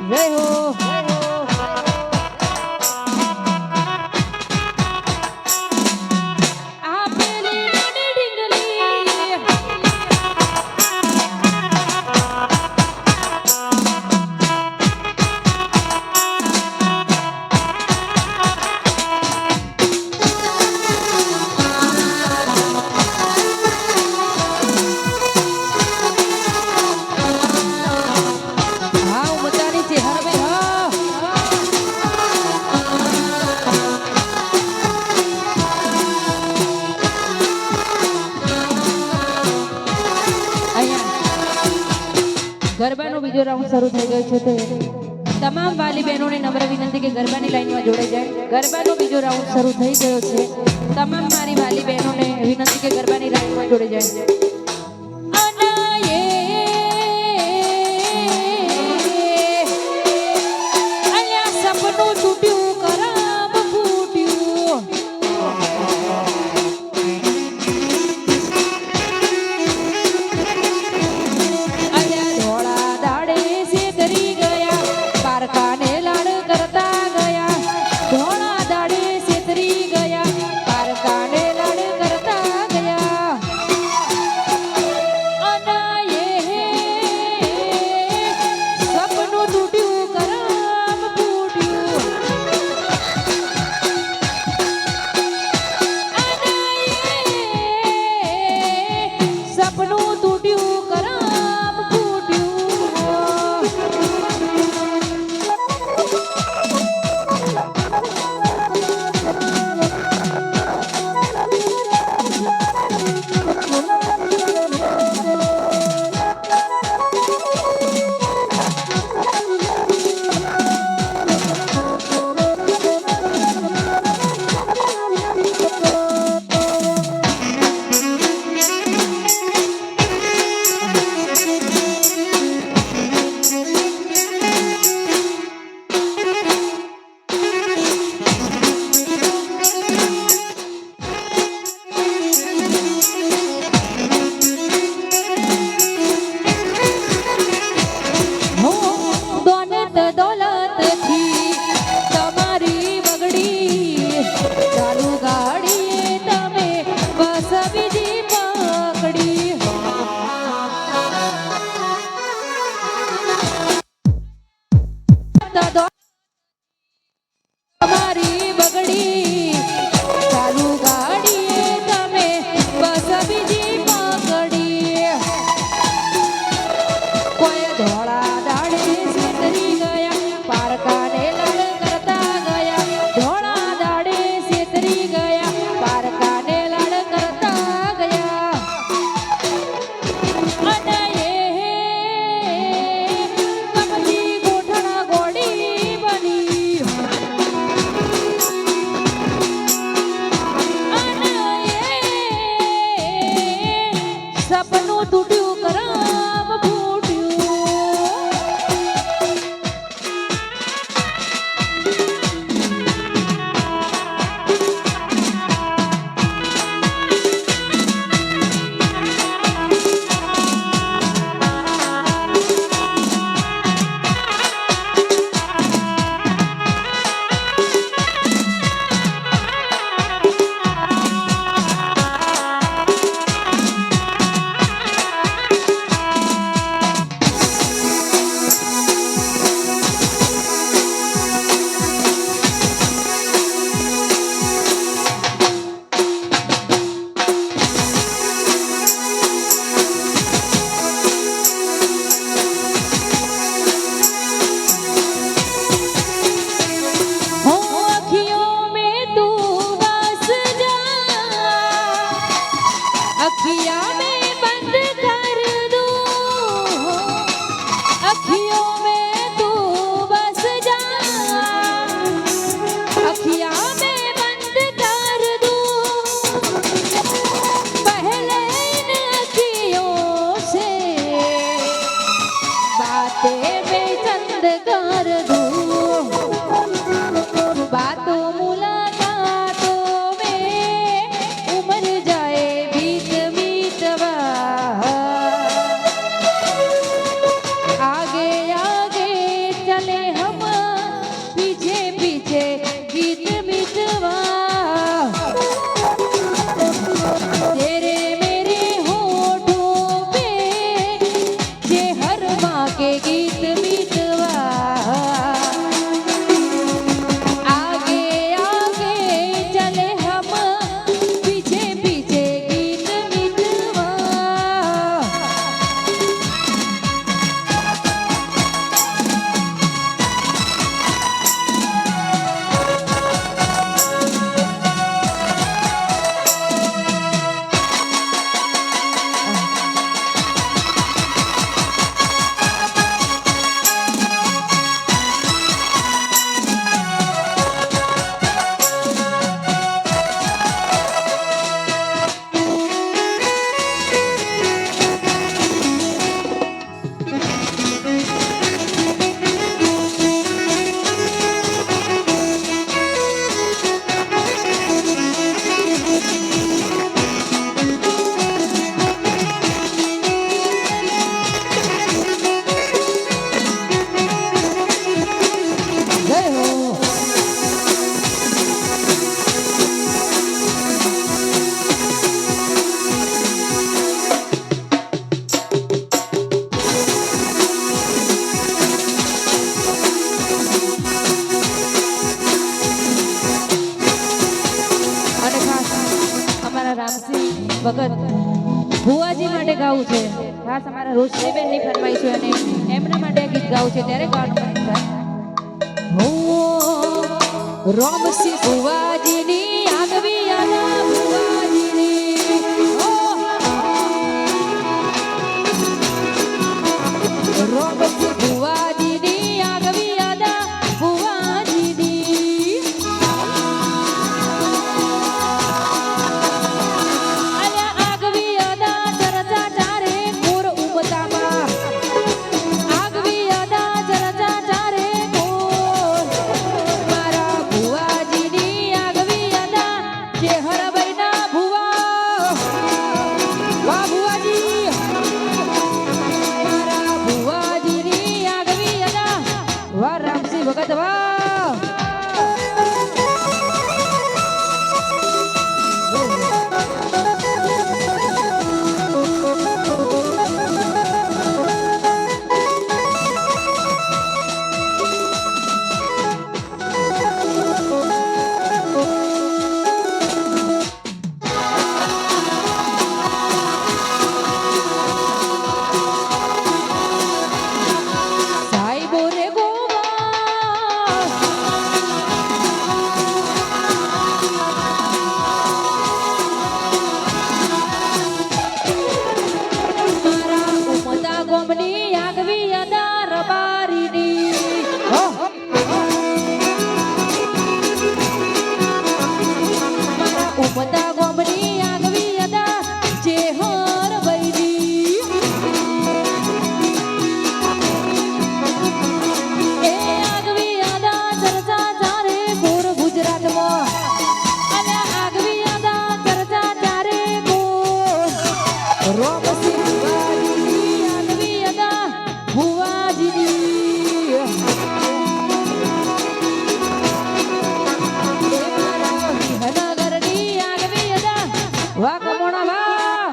જય હો ગરબાનો બીજો રાઉન્ડ શરૂ થઈ ગયો છે તે તમામ વાલી બહેનોને નમ્ર વિનંતી કે ગરબાની લાઈનમાં જોડાઈ જાય। ગરબાનો બીજો રાઉન્ડ શરૂ થઈ ગયો છે તમામ મારી વાલી બહેનોને વિનંતી કે ગરબાની લાઈનમાં જોડાઈ જાય। चले ભગત ભુવાજી માટે ગાવું છે ખાસ અમારા રોશનીબેન ની ફરમાઈશ છે અને એમના માટે આ ગીત ગાવું છે ત્યારે ગાવાનું હો રોમસી ભુવાજીની આગવી આલા ભુવાજીની રોમસી ભુવાજીની આગવી આલા ભુવાજીની અલ્યા આગવી આલા ચરચા ચારે કોર ઉમતામાં આગવી આલા ચરચા ચારે કોર મારા ભુવાજીની આગવી આલા ચેહર બૈના ભુવા વાહ ભુવાજી મારા ભુવાજીની આગવી આલા વાહ રામસિંહ ભગત વાહ સાઈબો રે ગોવા મારા ઉમદા ગોમની આગવી અદા રબારીની મારા ઉમદા ગોમની આગવી અદા જે હર બૈરી એ આગવી આદા ચર્ચા ચારે કોર ગુજરાતમાં અને આગવી આદા ચર્ચા ચારે કોર રોમસી ભુવાજીની આગવી આદા ભુવાજીની એ મારા વિહનગરની આગવી આદા વાહ કમોણા વાહ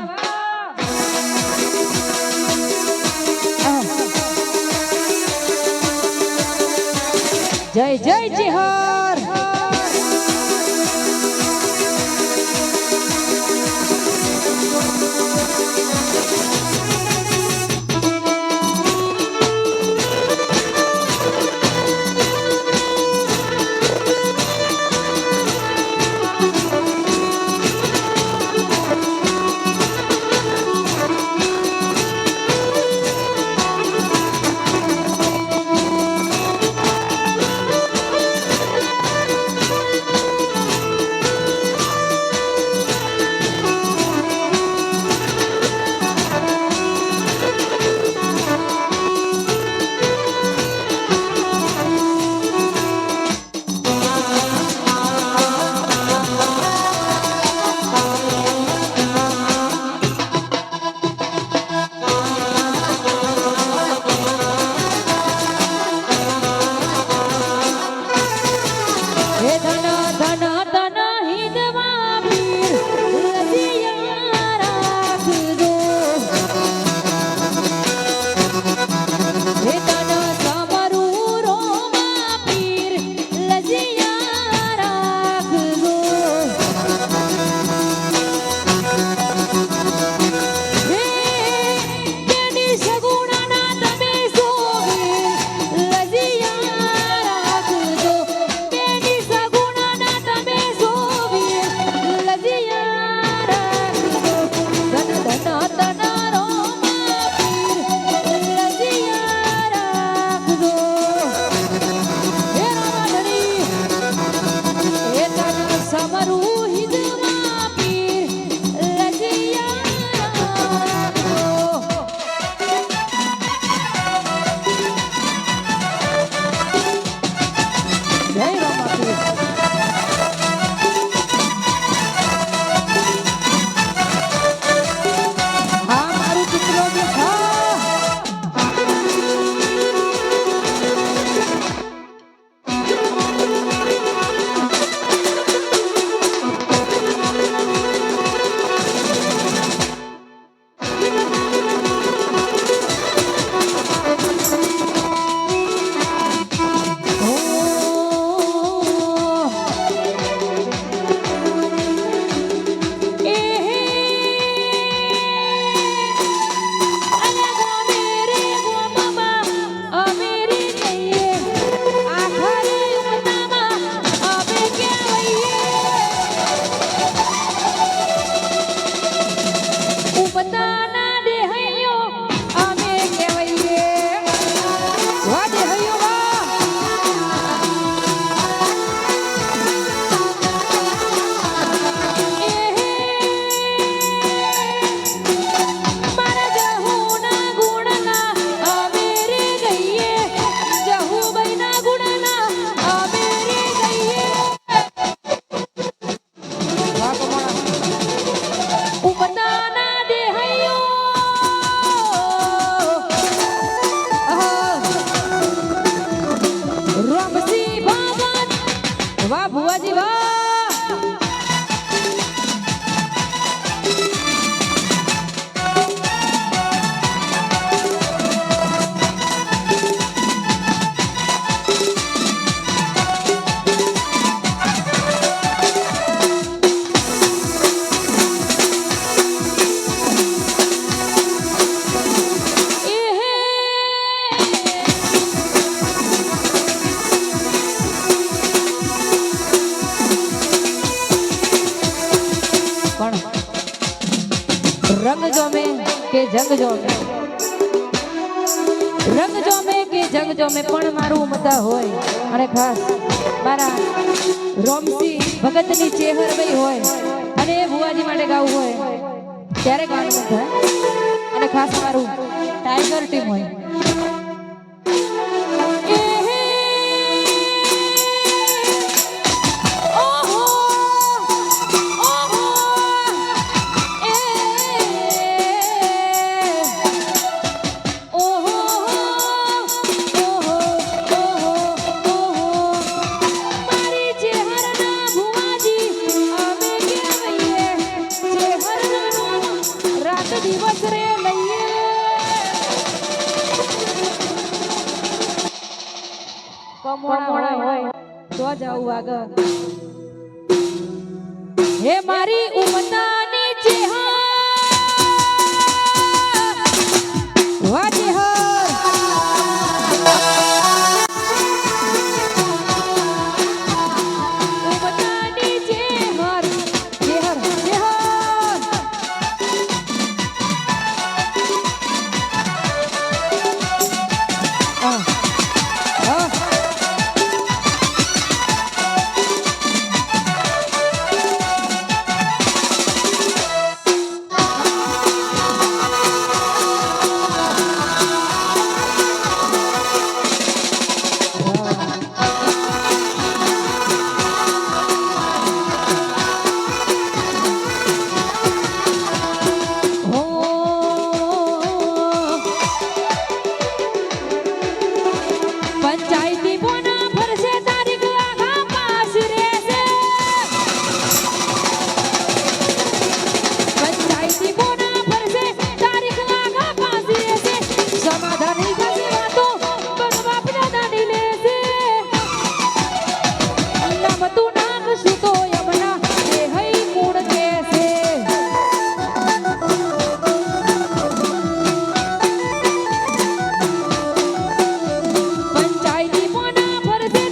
જય જય ચિહર હે ધન ધન ધન હિંદવા પીર રસિયા રાખજો હે ધન સમરું રોમા પીર લજિયા રાખજો હે તેની સગુણાના તમે સોગીર લજિયા રાખજો તેની સગુણાના તમે સોગીર લજિયા રાખજો ધન ધન ધન રોમા પીર લજિયા રાખજો હે રામાધણી હે તન સમરું હિંદવા પીર લજિયા રાખજો જય રામાપીર હા મારું ચિત્રો દેખા ઓ જંગ જોમે રંગ જોમે કે જંગ જોમે પણ મારું મતા હોય અને ખાસ મારા રોમસી ભગતની ચેહરભાઈ હોય અને એ ભુવાજી માટે ગાવું હોય ત્યારે ગાવાનું થાય અને ખાસ મારું ટાઈગર ટીમ હોય કમોણા હોય તો જાઉં આગળ હે મારી ઉમતાની ચેહર વાજી ઉમતાની ચેહર ચેહર ચેહર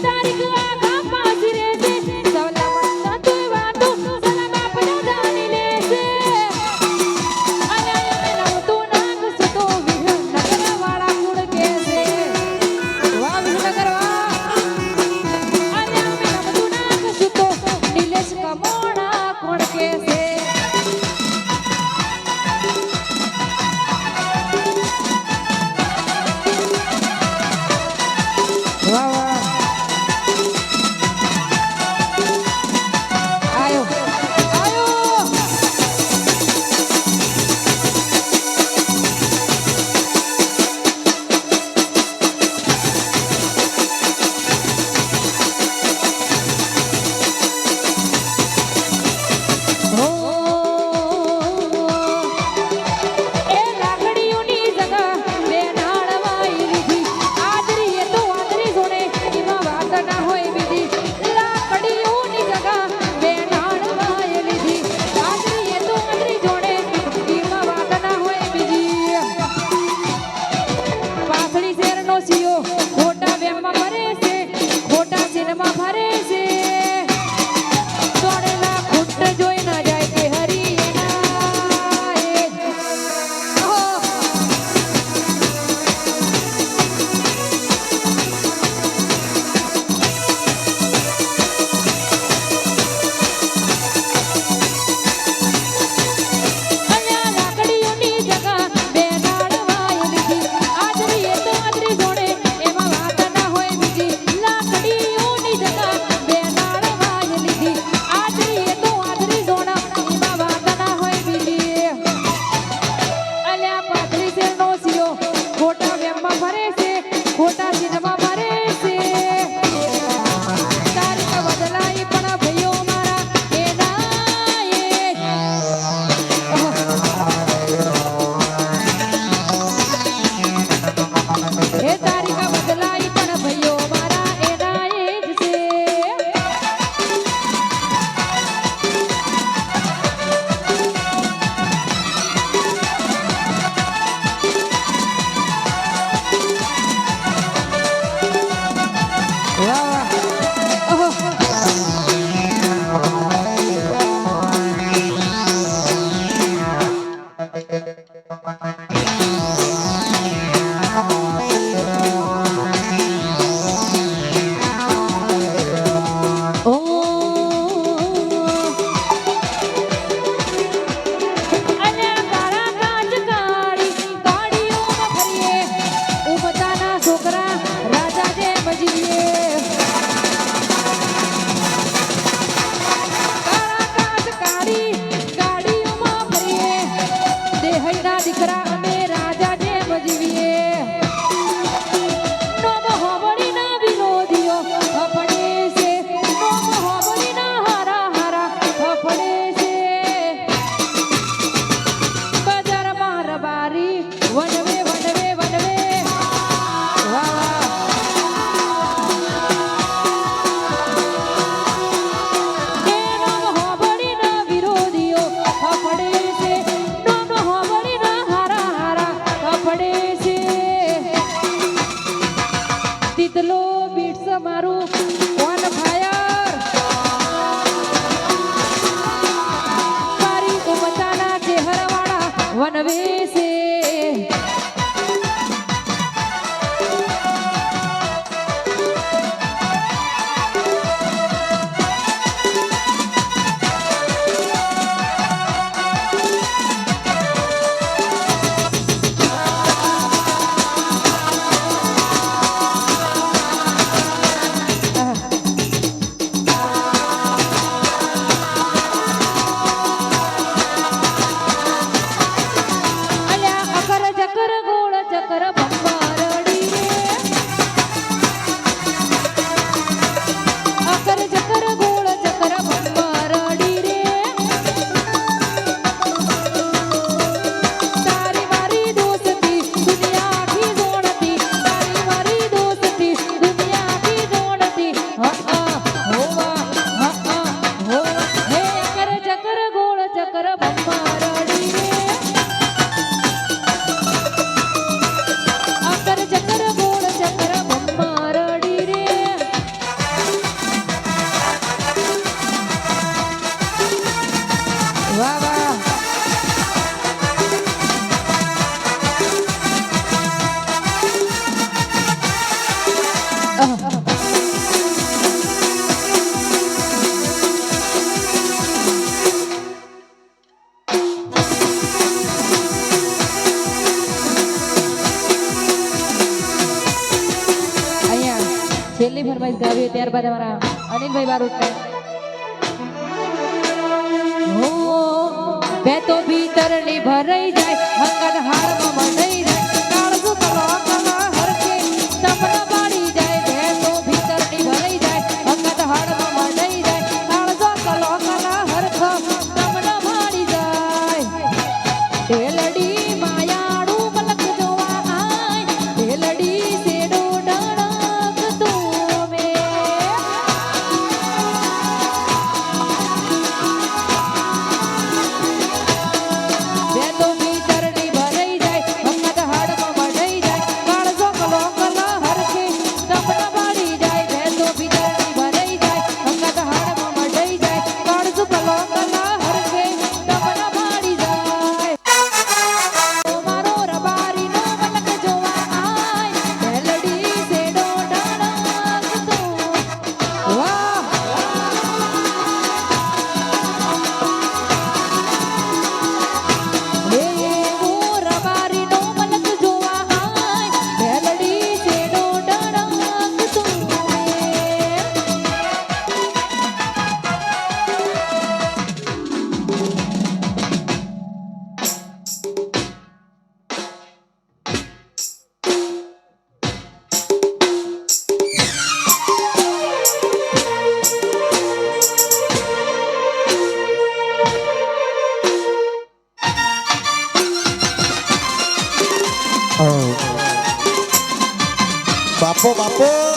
તારીખ છે મારું ઓન ફાયર મારી ઉમતાના ચહેરાવાળા વનવેશે છેલ્લી ફરમાઈશ ગાવી ત્યારબાદ અમારા અનિલભાઈ બારોટને બે તો ભીતરની ભરાઈ જાય હંગન હાડમાં મંડાઈ જાય કાળજુ કલો કલો હરકે તમને બાળી જાય બે તો ભીતરની ભરાઈ જાય હંગન હાડમાં મંડાઈ જાય કાળજુ કલો કલો હરખો તમને બાળી જાય ઢેલડી માયાડું મલક જોવા આય ઢેલડી સેડો બાપો બાપો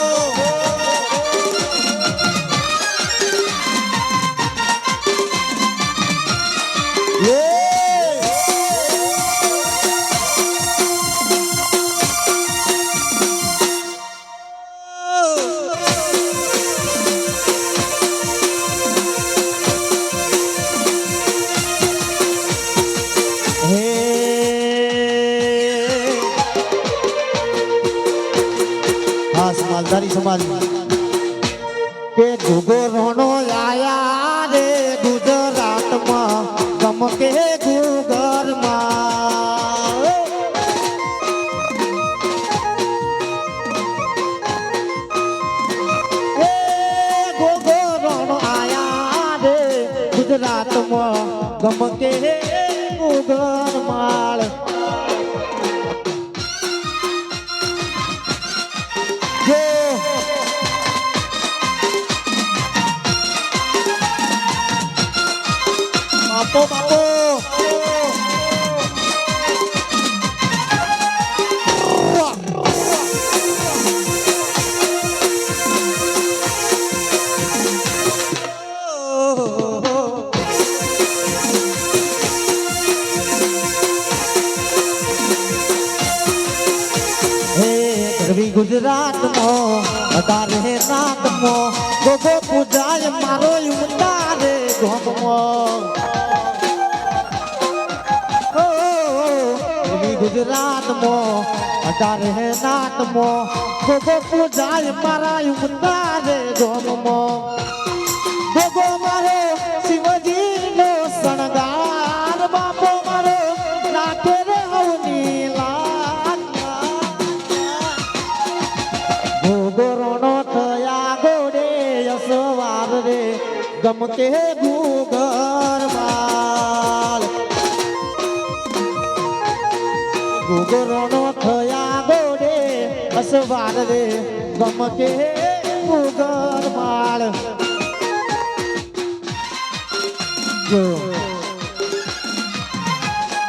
માલધારી સમાજ કે ગુગો રોણો આયા રે ગુજરાતમાં ગમકે ગુગરમાં ગુગો રોણો આયા રે ગુજરાતમાં ગમકે ગુગરમાળ બાપો બાપો હે ગરવી ગુજરાતનો તારે નાતમો ગોગો પૂજાય મારો ઉતારે ગોમો ગુજરાતમાં તારે નાતમો ગોગો પૂજાય મારા ઉતારે ગોમો ગોગો મારો શિવજીનો શણગાર બાપો મારો રાખે રે હવની લાજ ગોગો રોણો થયા ગોડે અસવાર રે ગમકે ગુગર માલ ગુગરોનો થયા ગોડે અસવાર રે ગમકે ગુગર માળ જો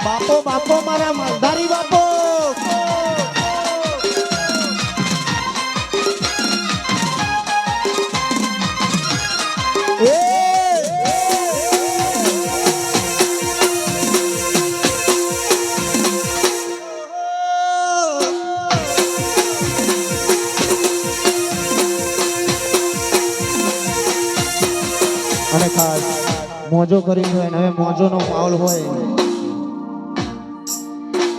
બાપો બાપો મારા માલધારી બાપો અને ખાસ મોજો કરી હોય ને હવે મોજોનો માહોલ હોય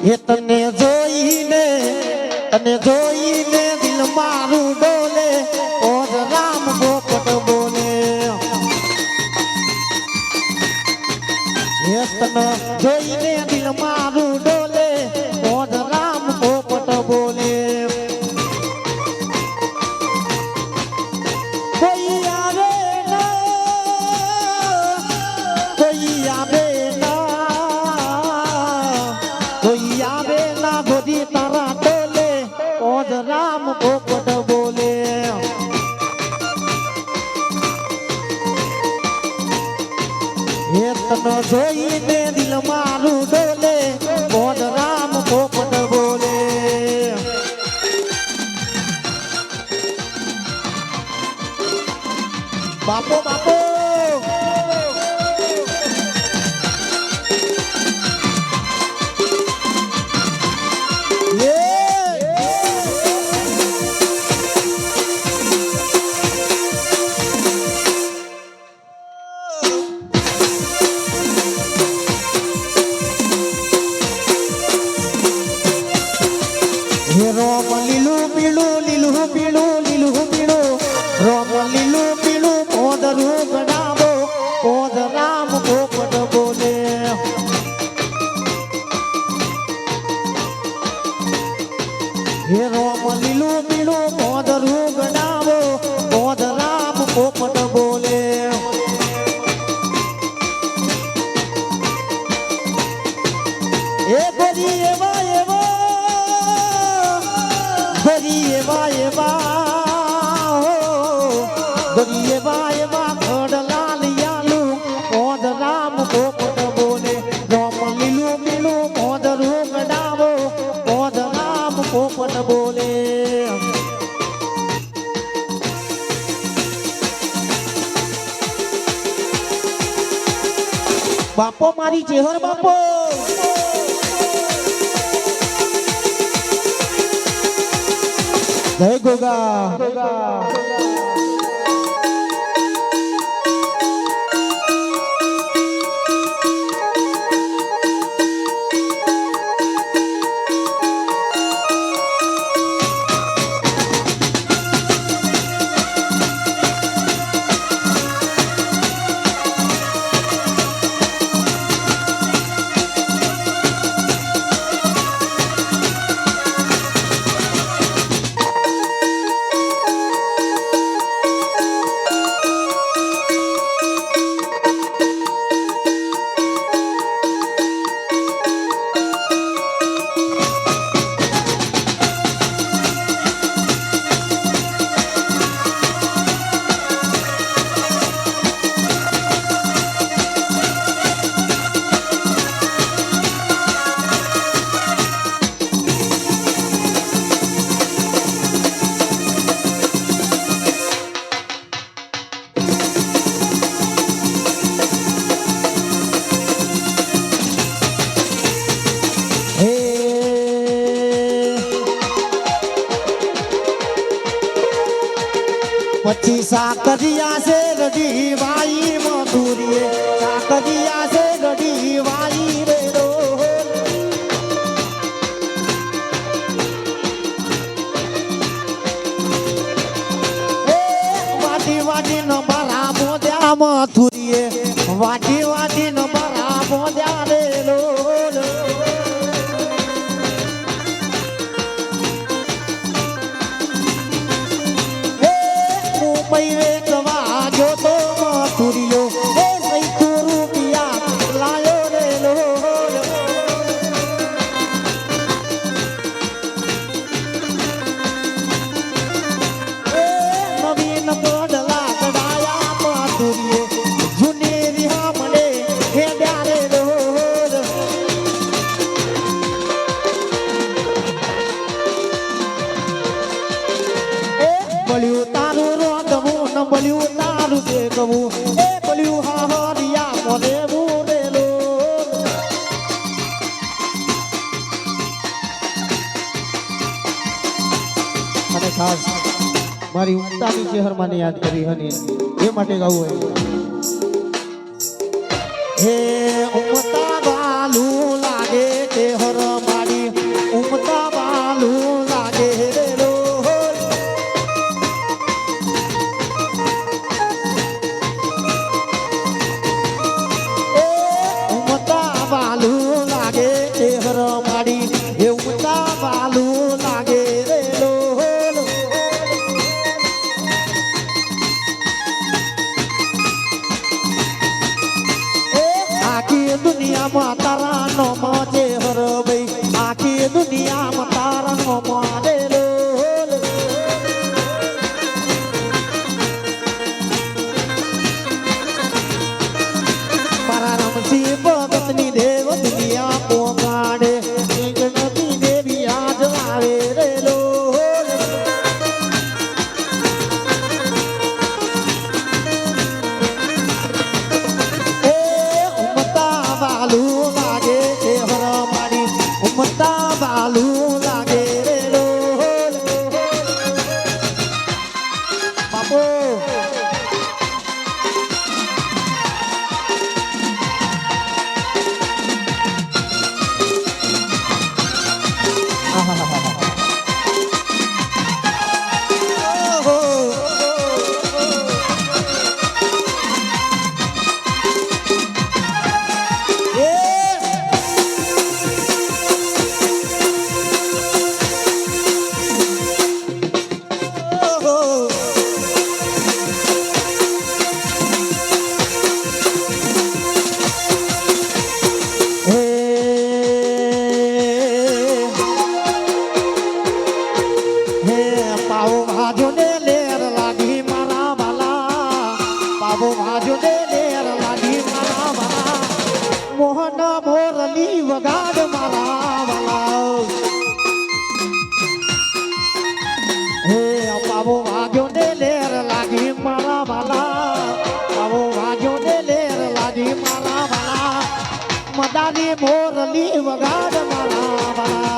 એ તને જોઈને દિલ મારું ડોલે ઓર રામ ગોપટ બોલે એ તને જોઈને દિલ મારું ડોલે ઓર રામ ગોપટ બોલે કોઈ આવે ના ગોદી તારા ડોલે ઓજ રામ પોપટ બોલે એ તને જોઈને દિલ મારું ડોલે ઓજ રામ પોપટ બોલે બાપો બાપો રોમ લીલું પીળું લીલું પીળું લીલું પીળું રોમ લીલું પીળું પોદરું ગડાવો પોદ રામ પોપટ બોલે હે રોમ લીલું પીળું પોદરું ગડાવો પોદ રામ પોપટ બોલે એ ગરી એવા એવા ગરીએ વાય બા ખડલાલ યાલુ ઓદ રામ પોપટ બોલે રોમ લીલું પીળું ઓદ રૂપ ડાવો ઓદ રામ પોપટ બોલે બાપો મારી ચેહર બાપો જય ગોગા પછી સાકરિયા છે રડી વાઈ મધુરીએ સાકરિયા છે રડી વાઈ રે ડોલ વાટી વાટી ન મારા મોદ્યા મથુરીએ વાટી વાટી ન મારા મોદ્યા રે લોલ મુંબઈ વેચવા જો તો મથુરીયો એ સૈતુ રૂપિયા લાયો રે લોલ નવીન મોડલા કડાયા મથુરીએ જૂની રિહા મને હેડ્યા રે લોલ બળ્યું તારું રોંધવું ન બળ્યું તારું દેખવું એ બળ્યું હા હરિયા મને મુરેલો અને ખાસ મારી ઉમતાની શહેરમાંને યાદ કરી હની એ માટે ગાવું હોય હે ઉમતા બાલું લાગે તે હર મારી ઉમતા બાલું લાગે રે લોલ ઉમતા બાલું લાગે તે હર મારી એ ઉમતા બાલું લાગે રે લોલ આખી દુનિયામાં તારા નો મજે હર ભાઈ આખી દુનિયામાં તારા નો મારે લોલ મારા રમસી ભગતની દેવ દુનિયા પોગાડે ગણતી દેવી આજ આવે રે લોલ એ ઉમતા બાલું લાગે એ હર મારી ઉમતા બાલું લાગે રે લોલ બાપો પાવો ભાજો ને લેર લાગી મારા વાલા પાવો ભાજો ને લેર લાગી મારા વાલા મોહન મોરલી વગાડ મારા વાલા હે પાવો ભાજો ને લેર લાગી મારા વાલા પાવો ભાજો ને લેર લાગી મારા વાલા મદારી મોરલી વગાડ મારા વાલા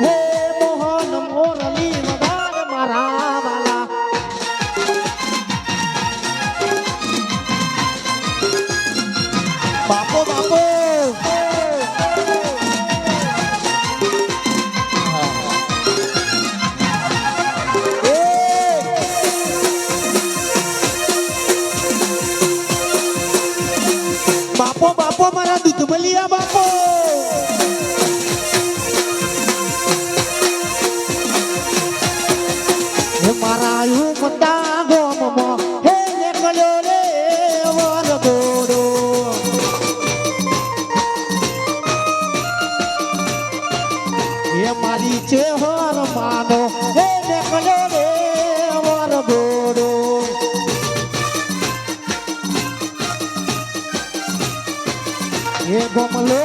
હે મોહન મોરલી વગાડ મારા વાલા બાપો બાપો બાપો બાપો મારા દૂધ બલિયા બાપો હે મારા ઉમતા ગોમમાં હે નીકળ્યો રે વરઘોડો હે મારી ચેહર માનો હે નીકળ્યો રે વરઘોડો હે ગોમલો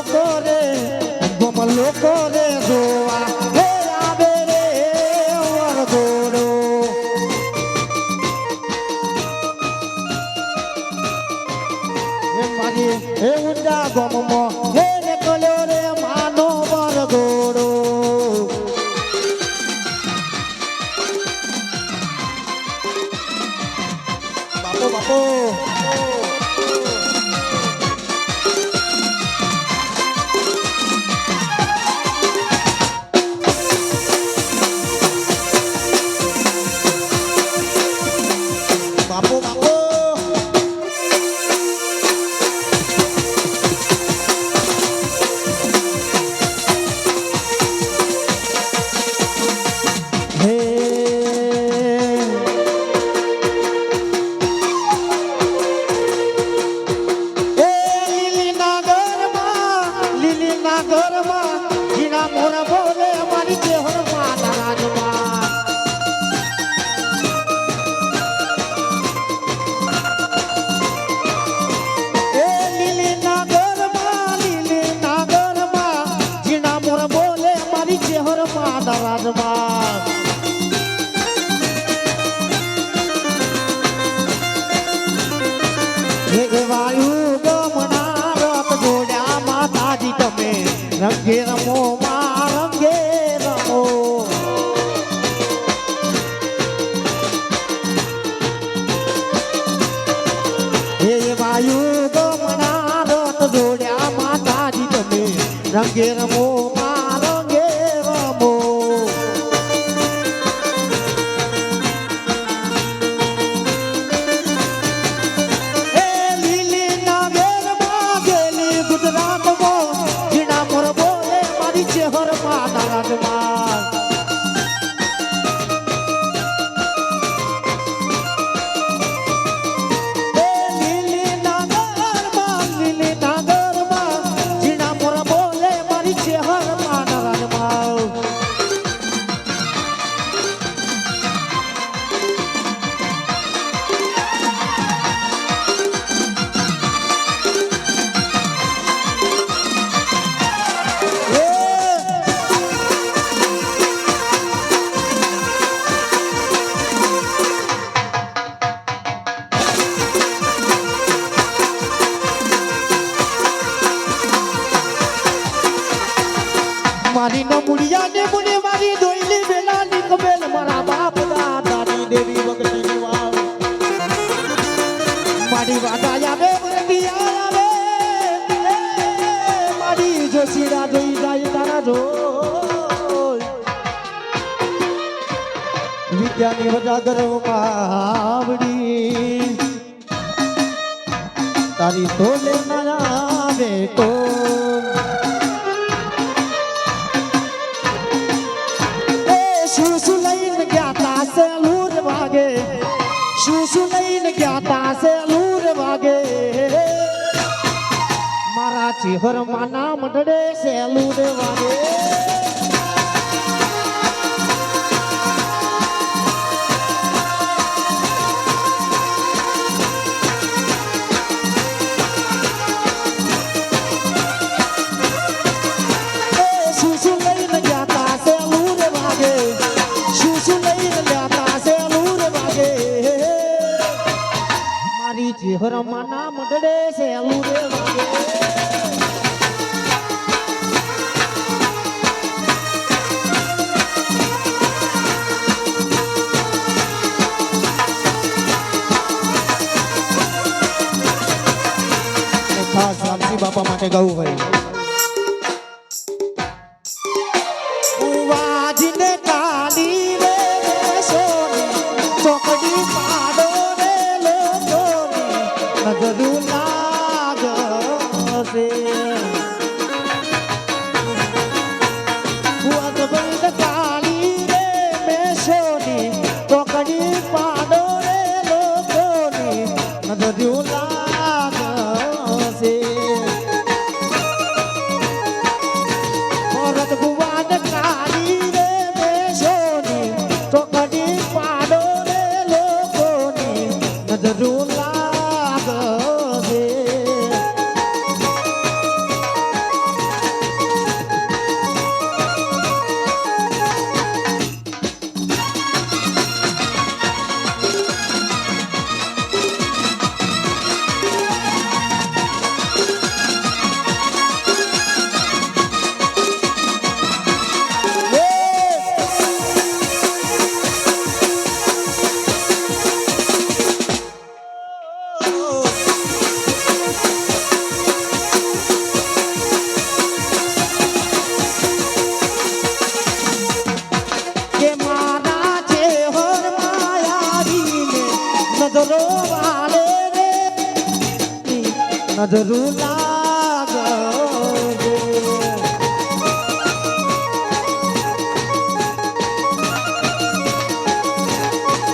કરે જોવા હે આવે રે વરઘોડો હે મારી હે ઊંડા ગોમમાં હે નીકળ્યો રે માનો વરઘોડો બાપો બાપો બાપો હે લીલીના ઘરમાં જીના મોર બોલે અમારી ચેહર માતા રાજમાં લીલીના ઘરમાં જીના મોર બોલે અમારી ચેહર માતા રાજમાં વાયુ ગમના રથ જોડ્યા માતાજી તમે રંગે રમો માં રંગે રમો હે વાયુ ગમના રથ જોડ્યા માતાજી તમે રંગે રમો માં રંગે રમો ચેહર માતા રાજમાં લીલીના ઘરમાં જીણા મોર બોલે મારી ચેહર માતા રાજમાં મારી ન મુડિયા ને મુને મારી દોઈલી વેલા ની કબેલ મારા બાપ દાદાની દેવી ભગતીની વાવ મારી વાદાયા બે વરતિયા આવે મારી જોશીરા જોઈ જાય તારા જો વિદ્યાની વજાગર આવડી તારી તોલે ના આવે કો શું લઈને ગયા તા સેલૂર વાગે શું લઈને ગયા તા સેલૂર વાગે મારા ચેહર માના મંડળે સેલૂર વાગે શું લઈને ગયા તા સેલૂર વાગે શું લઈને ગયા તા સેલૂર વાગે મારી ચેહર માના મંડળે સેલૂર વાગે ખાસ રામજી બાપા માટે ગાવું ભાઈ વાજને કાલી રે સોની ચોકડી પાડો રે લોકોની નજરું લાગશે વાજને કાલી રે મેસોની ચોકડી પાડો રે લોકોની નજરું લાગશે ભરત ભુવન કાલી રે મેસોની ચોકડી પાડો રે લોકોની નજરું લાગશે નજરું લાગજે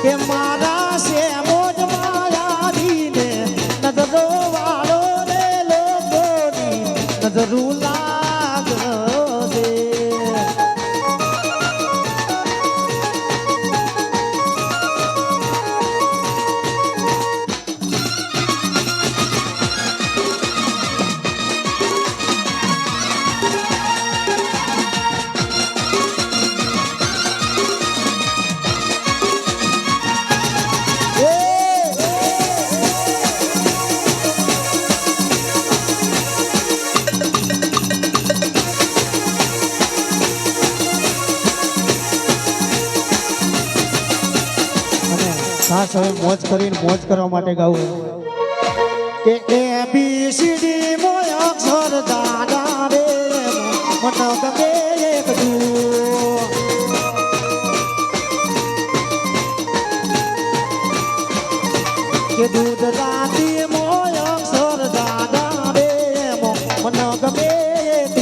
કે મારા છે મોજ માયાવીને નજરો વાળો રે લોકોની નજરું લાગજે ખાસ હવે મોજ કરીને મોજ કરવા માટે ગાવું કે એ બી સી ડી મોય અક્ષર દાદા રે મન ગમે એક કે દૂધ રાતી મોય અક્ષર દાદા રે મન ગમે એક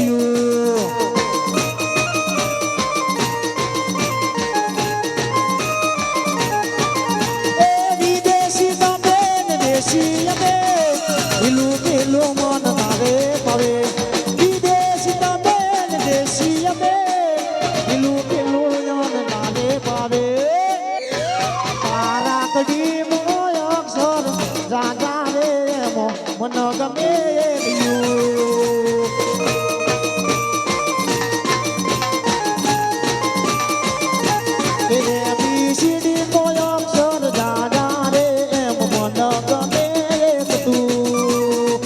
મન ગમે બીસીડી કોઈ અક્ષર દાદા રે મન ગમે તું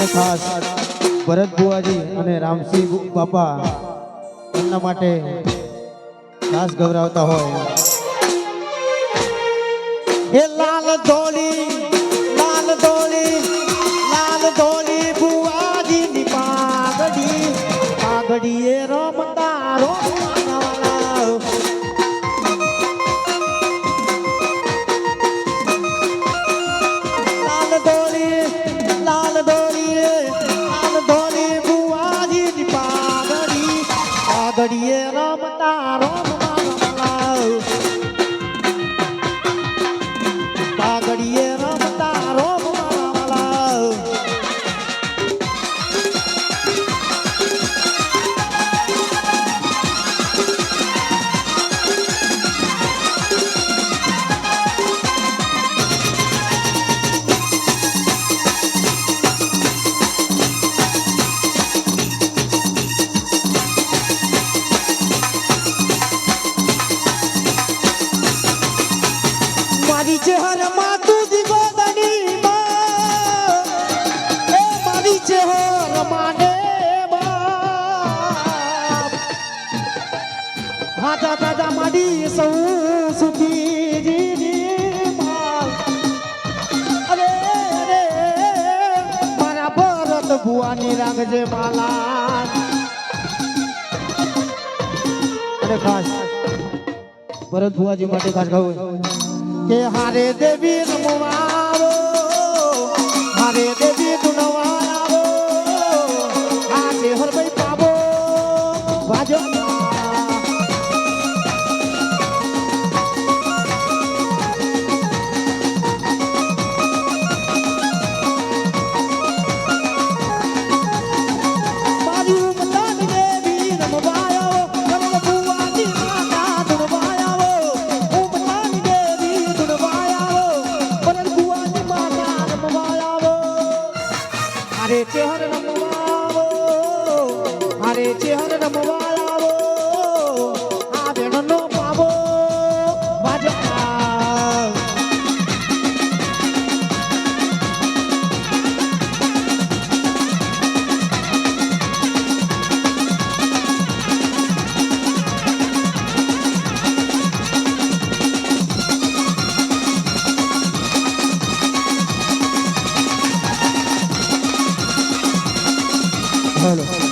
ખાસ ભરત બુઆજી અને રામસિંહ બાપા એમના માટે ખાસ ગૌરવતા હોય એ લાલ ધોળી બુઆજીની પાઘડી એ રમતા લાલ ધોળી બુઆજીની પાઘડીએ રમતા પાઘડીએ રમતા મારી ચહેર માતું દીગો દની એ મારી ચહેર માને હાથા દાદા માડી સૌ સુખી જીની અરે મારા ભરત ભુવાની રાખજે માલા અને ખાસ ભરત ભુવાજી માટે ખાસ ગાવું કે હારે દેવી રમવાવો હારે દેવી ગુણવાવો હાથે હરભાઈ પાવો વાજો મારી ઉમતાન દેવી રમવાયો રમવા હારે ચેહર રમવાવો હારે ચેહર રમવાળાવો આ બેનનો પાવો ભાજપા हेलो